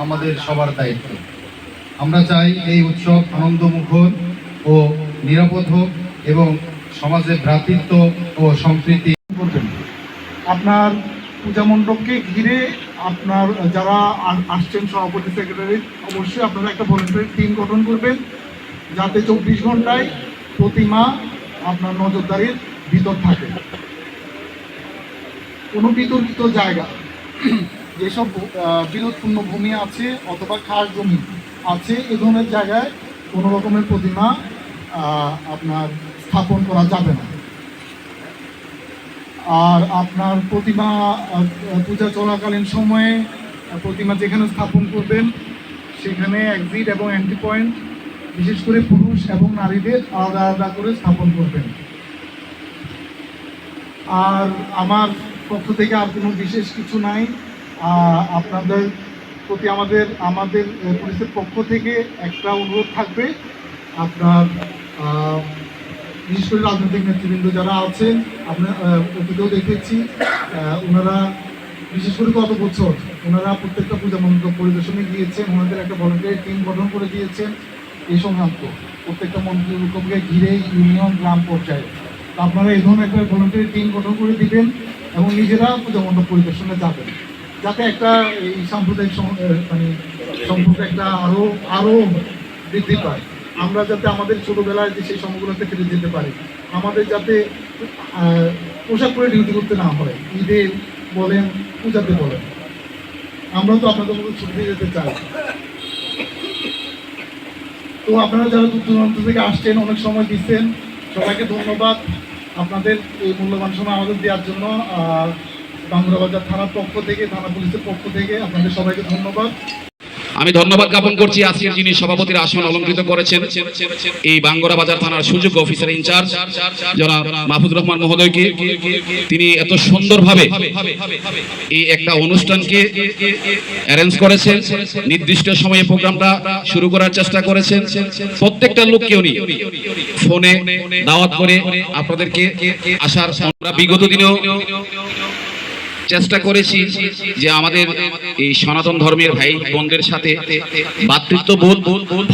আমাদের সবার দায়িত্ব। আমরা চাই এই উৎসব আনন্দমুখর ও নিরাপদ হোক এবং সমাজের ভ্রাতৃত্ব ও সম্প্রীতি করবেন। আপনার পূজা মণ্ডপকে ঘিরে আপনার যারা আসছেন সভাপতি সেক্রেটারি, অবশ্যই আপনারা একটা ভলেন্টারি টিম গঠন করবেন, যাতে 24 ঘন্টায় প্রতিমা আপনার নজরদারির ভিতর থাকে। কোনো বিতর্কিত জায়গা, যেসব বিরোধপূর্ণ ভূমি আছে অথবা খাস জমি আছে, এ ধরনের জায়গায় কোনো রকমের প্রতিমা আপনার স্থাপন করা যাবে না। আর আপনার প্রতিমা পূজা চলাকালীন সময়ে প্রতিমা যেখানে স্থাপন করবেন সেখানে এক্সিট এবং এন্ট্রি পয়েন্ট বিশেষ করে পুরুষ এবং নারীদের আলাদা আলাদা করে স্থাপন করবেন। আর আমার পক্ষ থেকে আর কোনো বিশেষ কিছু নাই। আপনাদের প্রতি আমাদের পুলিশের পক্ষ থেকে একটা অনুরোধ থাকবে, আপনার বিশেষ করে রাজনৈতিক নেতৃবৃন্দ যারা আছেন, আপনার অতীতেও দেখেছি ওনারা বিশেষ করে গত বছর ওনারা প্রত্যেকটা পূজা মণ্ডপ পরিদর্শনে গিয়েছেন, ওনাদের একটা ভলেন্টারি টিম গঠন করে দিয়েছেন এই সংক্রান্ত প্রত্যেকটা মণ্ডপকে ঘিরে ইউনিয়ন গ্রাম পর্যায়ে। তো আপনারা এই ধরনের একটা ভলেন্টারি টিম গঠন করে দিবেন এবং নিজেরা পূজা মণ্ডপ পরিদর্শনে যাবেন, যাতে একটা এই সাম্প্রদায়িক মানে সম্পর্ক একটা আরও বৃদ্ধি পায়। আমরা যাতে আমাদের ছোটোবেলায় যে সেই সময়গুলোতে ফিরে যেতে পারি, আমাদের যাতে পোশাক পরে ডিউটি করতে না হয়, ঈদে বলেন পূজাতে বলেন, আমরা তো আপনাদের মধ্যে ছুটি যেতে চাই। তো আপনারা যারা দূর দূরান্ত থেকে আসছেন, অনেক সময় দিচ্ছেন, সবাইকে ধন্যবাদ আপনাদের এই মূল্যবান সময় আমাদের দেওয়ার জন্য। বাঙ্গুরা বাজার থানার পক্ষ থেকে, থানা পুলিশের পক্ষ থেকে আপনাদের সবাইকে ধন্যবাদ। আমি ধন্যবাদ জ্ঞাপন করছি আজকের যিনি সভাপতির আসন অলঙ্কৃত করেছেন এই বাঙ্গুরা বাজার থানার সুযোগ্য অফিসার ইনচার্জ জনাব মাহফুজুর রহমান মহোদয়কে। তিনি এত সুন্দরভাবে এই একটা অনুষ্ঠানকে অ্যারেঞ্জ করেছেন, নির্দিষ্ট সময়ে প্রোগ্রামটা শুরু করার চেষ্টা করেছেন। প্রত্যেকটা লোককে উনি ফোনে দাওয়াত করে আপনাদেরকে আসার, আমরা বিগত দিনেও চেষ্টা করেছি যে আমাদের এই সনাতন ধর্মের ভাই বোনদের সাথে ভ্রাতৃত্ববোধ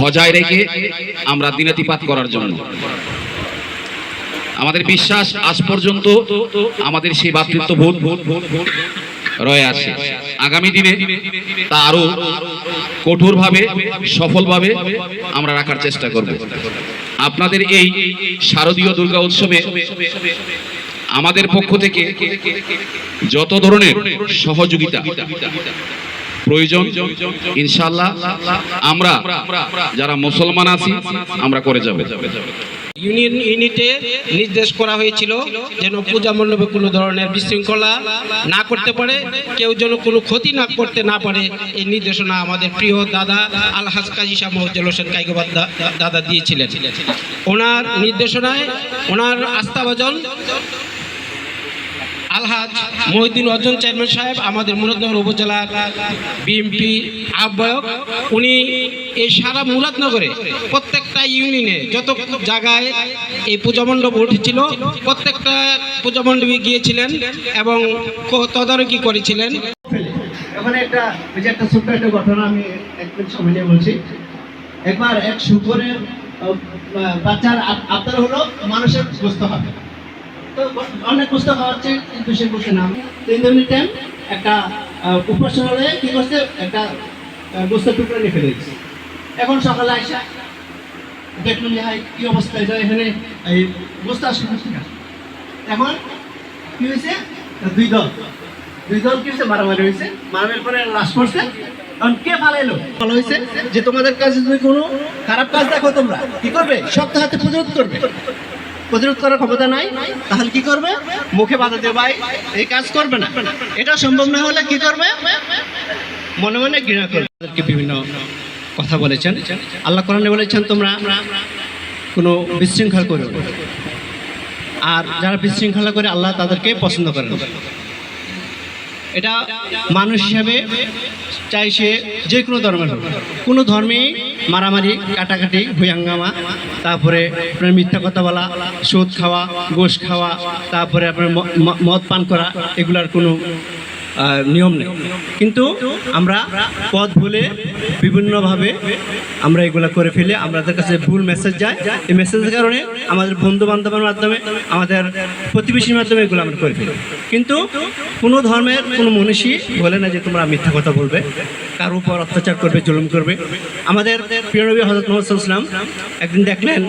বজায় রেখে আমরা দিনাতিপাত করার জন্য। আমাদের বিশ্বাস আজ পর্যন্ত আমাদের সেই ভ্রাতৃত্ববোধ রয়ে আছে। আগামী দিনে তা আরো কঠোরভাবে সফলভাবে আমরা রাখার চেষ্টা করব। আপনাদের এই শারদীয় দুর্গা উৎসবে আমাদের পক্ষ থেকে যত ধরনের সহযোগিতা প্রয়োজন ইনশাআল্লাহ আমরা যারা মুসলমান আছি আমরা করে যাব। ইউনিটে নির্দেশ করা হয়েছিল যেন পূজা মণ্ডপে কোনো ধরনের বিশৃঙ্খলা না করতে পারে, কেউ যেন কোনো ক্ষতি না করতে না পারে, এই নির্দেশনা আমাদের প্রিয় দাদা আলহাজ কাজী শাহ মফিজুল হোসেন কাইকোবাদ দাদা দিয়েছিলেন। ওনার নির্দেশনায় ওনার আস্থাভাজন আলহাজ মহিউদ্দিন অর্জন চেয়ারম্যান সাহেব, আমাদের মুরাদনগর উপজেলার বিএমপি আহ্বায়ক, উনি এই সারা মুরাদনগরে প্রত্যেকটা ইউনিয়নে যত জায়গায় এই পূজা মণ্ডপ উঠেছিল প্রত্যেকটা পূজা মণ্ডপে গিয়েছিলেন এবং তদারকি করেছিলেন। ওখানে একটা ছোট্ট একটা ঘটনা আমি একটু সময় নিয়ে বলছি। একবার এক শুকরের বাচ্চার আবদার হলো মানুষের গোস্ত হবে, তো অনেক গোস্ত খাওয়াচ্ছে কিন্তু সে গোস্ত নাম 3 টাইম একটা উপাসনালয়ে কি করছে, একটা গোস্তের টুকরা নিয়ে ফেলে দিচ্ছে। এখন সকালে আসা দেখলাম যে কি অবস্থা, এটা এখানে এই গোস্ত আসছে। এখন কি হয়েছে, দুই দল কি হয়েছে, মারামারি হয়েছে। মারামারির পরে লাশ পড়ছে। কারণ কে ফালাইলো, ভালো হয়েছে যে তোমাদের কাছে যদি কোনো খারাপ কাজ দেখো তোমরা কি করবে, শক্ত হাতে প্রতিরোধ করবে। প্রতিরোধ করার ক্ষমতা নাই, তাহলে কি করবে, মুখে বাধা দেবে, ভাই এই কাজ করবে না। এটা সম্ভব না হলে কি করবে, মনে মনে ঘৃণা করবে। বিভিন্ন কথা বলেছেন, আল্লাহ কোরআনে বলেছেন তোমরা কোনো বিশৃঙ্খলা করো, আর যারা বিশৃঙ্খলা করে আল্লাহ তাদেরকে পছন্দ করেন। এটা মানুষ হিসাবে চাই সে যে কোনো ধর্মের হোক, কোনো ধর্মেই মারামারি কাটাকাটি হুয়াঙ্গামা, তারপরে আপনার মিথ্যা কথা বলা, সুদ খাওয়া, গোশ খাওয়া, তারপরে আপনার মদ পান করা, এগুলার কোনো নিয়ম নেই, কিন্তু আমরা পথ ভুলে বিভিন্নভাবে আমরা এগুলো করে ফেলে, আমাদের কাছে ভুল মেসেজ যায়। এই মেসেজের কারণে আমাদের বন্ধু বান্ধবের মাধ্যমে, আমাদের প্রতিবেশীর মাধ্যমে এগুলো আমরা করে ফেলি। কিন্তু কোনো ধর্মের কোনো মনীষী বলে না যে তোমরা মিথ্যা কথা বলবে, কারোর উপর অত্যাচার করবে, জুলুম করবে। আমাদের প্রিয় নবী হযরত মুহাম্মদ সাল্লাল্লাহু আলাইহি ওয়াসাল্লাম একদিন দেখলেন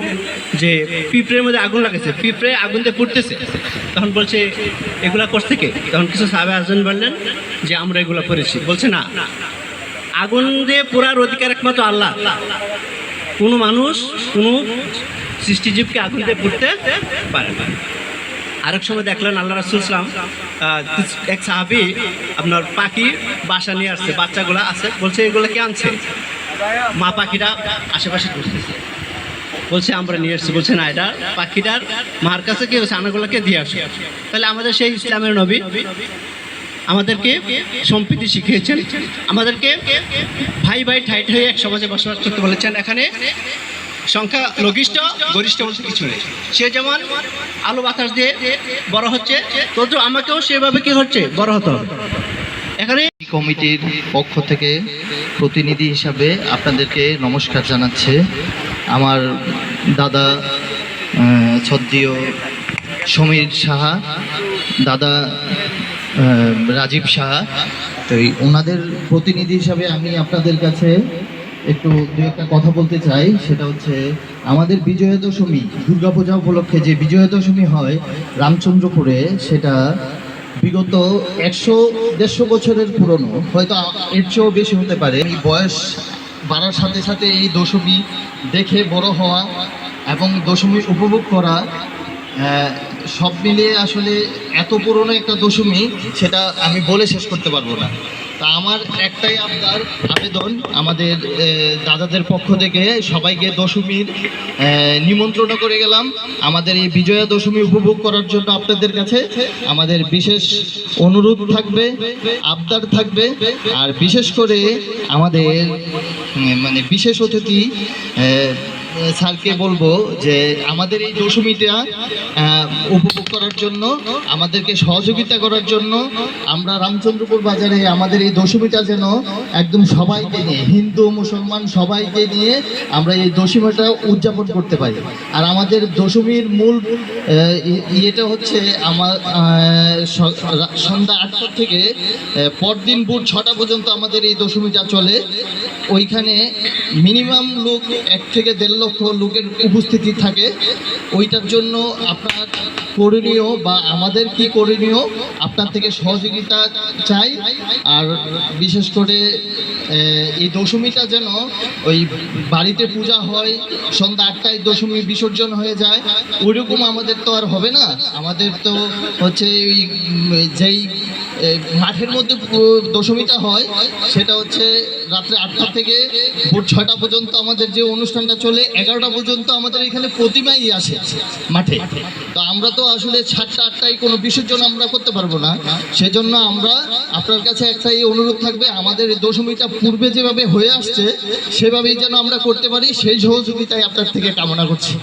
যে পিঁপড়ের মধ্যে আগুন লাগাচ্ছে, পিঁপড়ে আগুন দিয়ে পুড়তেছে। তখন বলছে এগুলা করছে কে? তখন কিছু সাহাবা আরজন বললেন যে আমরা এগুলো করেছি। বলছে না, আগুন দিয়ে পোড়ার অধিকার একমাত্র আল্লাহ। কোনো মানুষ কোনো সৃষ্টিজীবকে আগুন দিয়ে পুড়তে পারে না। আরেক সময় দেখলেন আল্লাহ রাসূল সাল্লাল্লাহু আলাইহি ওয়াসাল্লাম এক সাহাবী আপনার পাখি বাসা নিয়ে আসছে, বাচ্চাগুলো আছে, বলছে এগুলো কে আনছে? মা পাখিরা আশেপাশে ঘুরতেছে, বলছে আমরা নিয়ে এসেছি। বলছে না, এটা পাখিটার মার কাছে কি হচ্ছে, আনাগুলোকে দিয়ে আসে। তাহলে আমাদের সেই ইসলামের নবী আমাদেরকে সম্প্রীতি শিখিয়েছেন, আমাদেরকে ভাই ভাই ঠাই ঠাই এক সমাজে বসবাস করতে বলেছেন। এখানে সংখ্যা লঘিষ্ঠ গরিষ্ঠ বলতে কিছু নেই। সে যেমন আলো বাতাস দিয়ে বড় হচ্ছে, তত আমাকেও সেভাবে কি হচ্ছে, বড় হতে হবে। এখানে কমিটির পক্ষ থেকে প্রতিনিধি হিসাবে আপনাদেরকে নমস্কার জানাচ্ছে আমার দাদা শ্রদ্ধেয় সমীর সাহা, দাদা রাজীব সাহা। তো ওনাদের প্রতিনিধি হিসাবে আমি আপনাদের কাছে একটু দু একটা কথা বলতে চাই। সেটা হচ্ছে আমাদের বিজয়া দশমী, দুর্গাপূজা উপলক্ষে যে বিজয়া দশমী হয় রামচন্দ্রপুরে, সেটা বিগত 100-150 বছরের পুরনো, হয়তো এর চেয়েও বেশি হতে পারে। এই বয়স বাড়ার সাথে সাথে এই দশমী দেখে বড় হওয়া এবং দশমী উপভোগ করা, সব মিলিয়ে আসলে এত পুরনো একটা দশমী, সেটা আমি বলে শেষ করতে পারবো না। তা আমার একটাই আবেদন আমাদের দাদাদের পক্ষ থেকে সবাইকে দশমীর নিমন্ত্রণ করে গেলাম। আমাদের এই বিজয়া দশমী উপভোগ করার জন্য আপনাদের কাছে আমাদের বিশেষ অনুরোধ থাকবে, আবদার থাকবে। আর বিশেষ করে আমাদের মানে বিশেষ অতিথি স্যারকে বলবো যে আমাদের এই দশমীটা উপভোগ করার জন্য, আমাদেরকে সহযোগিতা করার জন্য, আমরা রামচন্দ্রপুর বাজারে আমাদের এই দশমীটা যেন একদম সবাইকে নিয়ে, হিন্দু মুসলমান সবাইকে নিয়ে আমরা এই দশমীটা উদযাপন করতে পারি। আর আমাদের দশমীর মূল ইয়েটা হচ্ছে আমার সন্ধ্যা 8টা থেকে পরদিন ভোর 6টা পর্যন্ত আমাদের এই দশমীটা চলে। ওইখানে মিনিমাম লোক 1 থেকে 1.5 লক্ষ লোকের উপস্থিতি থাকে। ওইটার জন্য আপনার করণীয় বা আমাদের কি করণীয়, আপনার থেকে সহযোগিতা চাই। আর বিশেষ করে এই দশমীটা যেন ওই বাড়িতে পূজা হয়, সন্ধ্যা 8টায় দশমী বিসর্জন হয়ে যায়, ওইরকম আমাদের তো আর হবে না। আমাদের তো হচ্ছে যেই মাঠের মধ্যে দশমীটা হয়, সেটা হচ্ছে রাত্রে 8টা থেকে ভোর 6টা পর্যন্ত আমাদের যে অনুষ্ঠানটা চলে, 11টা পর্যন্ত আমাদের এখানে প্রতিমাই আসে মাঠে। তো আমরা তো আসলে 7টা 8টায় কোনো বিসর্জন আমরা করতে পারবো না। সেজন্য আমরা আপনার কাছে একটাই অনুরোধ থাকবে, আমাদের এই দশমীটা পূর্বে যেভাবে হয়ে আসছে সেভাবেই যেন আমরা করতে পারি, সেই সহযোগিতাই আপনার থেকে কামনা করছি।